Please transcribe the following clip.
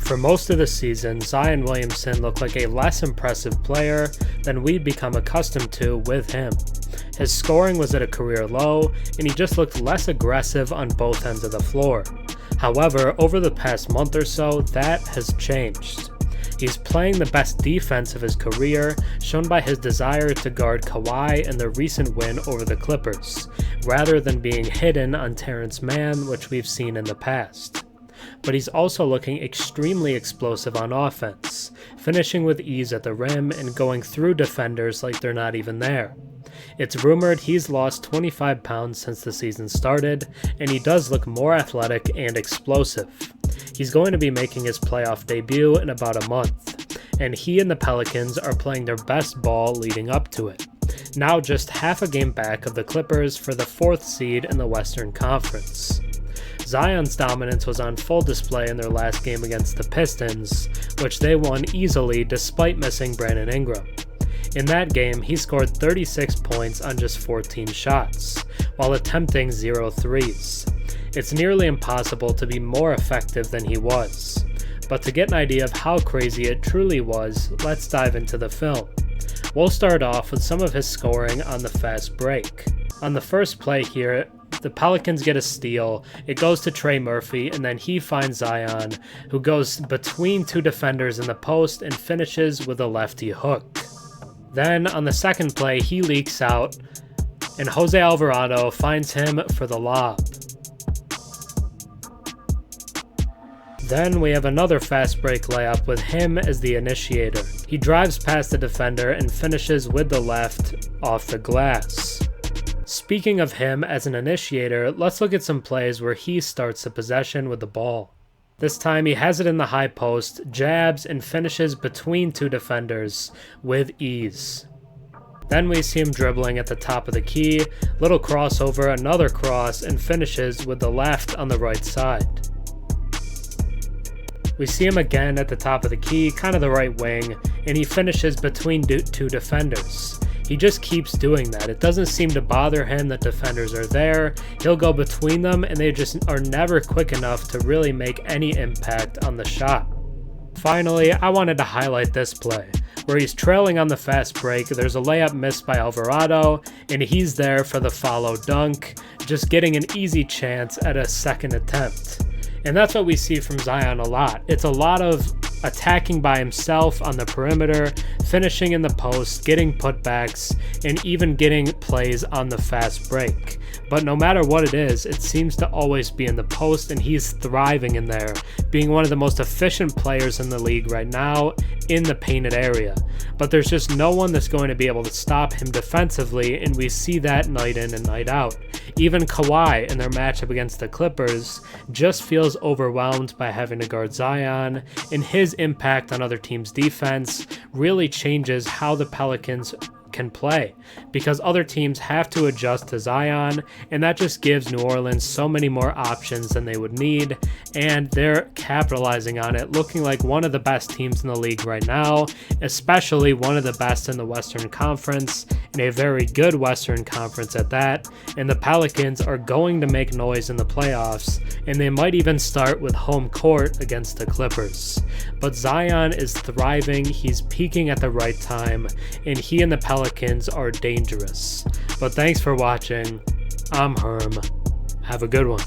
For most of the season, Zion Williamson looked like a less impressive player than we'd become accustomed to with him. His scoring was at a career low, and he just looked less aggressive on both ends of the floor. However, over the past month or so, that has changed. He's playing the best defense of his career, shown by his desire to guard Kawhi in the recent win over the Clippers, rather than being hidden on Terance Mann, which we've seen in the past. But he's also looking extremely explosive on offense, finishing with ease at the rim and going through defenders like they're not even there. It's rumored he's lost 25 pounds since the season started, and he does look more athletic and explosive. He's going to be making his playoff debut in about a month, and he and the Pelicans are playing their best ball leading up to it. Now just half a game back of the Clippers for the 4th seed in the Western Conference. Zion's dominance was on full display in their last game against the Pistons, which they won easily despite missing Brandon Ingram. In that game, he scored 36 points on just 14 shots, while attempting 0 threes. It's nearly impossible to be more effective than he was. But to get an idea of how crazy it truly was, let's dive into the film. We'll start off with some of his scoring on the fast break. On the first play here, the Pelicans get a steal, it goes to Trey Murphy, and then he finds Zion, who goes between two defenders in the post and finishes with a lefty hook. Then on the second play, he leaks out, and Jose Alvarado finds him for the lob. Then we have another fast break layup with him as the initiator. He drives past the defender and finishes with the left off the glass. Speaking of him as an initiator, let's look at some plays where he starts the possession with the ball. This time he has it in the high post, jabs, and finishes between two defenders with ease. Then we see him dribbling at the top of the key, little crossover, another cross, and finishes with the left on the right side. We see him again at the top of the key, kind of the right wing, and he finishes between two defenders. He just keeps doing that. It doesn't seem to bother him that defenders are there. He'll go between them, and they just are never quick enough to really make any impact on the shot. Finally, I wanted to highlight this play, where he's trailing on the fast break. There's a layup missed by Alvarado, and he's there for the follow dunk, just getting an easy chance at a second attempt. And that's what we see from Zion a lot. It's a lot of attacking by himself on the perimeter, finishing in the post, getting putbacks, and even getting plays on the fast break. But no matter what it is, it seems to always be in the post, and he's thriving in there, being one of the most efficient players in the league right now in the painted area. But there's just no one that's going to be able to stop him defensively, and we see that night in and night out. Even Kawhi in their matchup against the Clippers just feels overwhelmed by having to guard Zion, and his impact on other teams' defense really changes how the Pelicans can play, because other teams have to adjust to Zion, and that just gives New Orleans so many more options than they would need, and they're capitalizing on it, looking like one of the best teams in the league right now, especially one of the best in the Western Conference, and a very good Western Conference at that. And the Pelicans are going to make noise in the playoffs, and they might even start with home court against the Clippers. But Zion is thriving, he's peaking at the right time, and he and the Pelicans are dangerous. But thanks for watching. I'm Herm. Have a good one.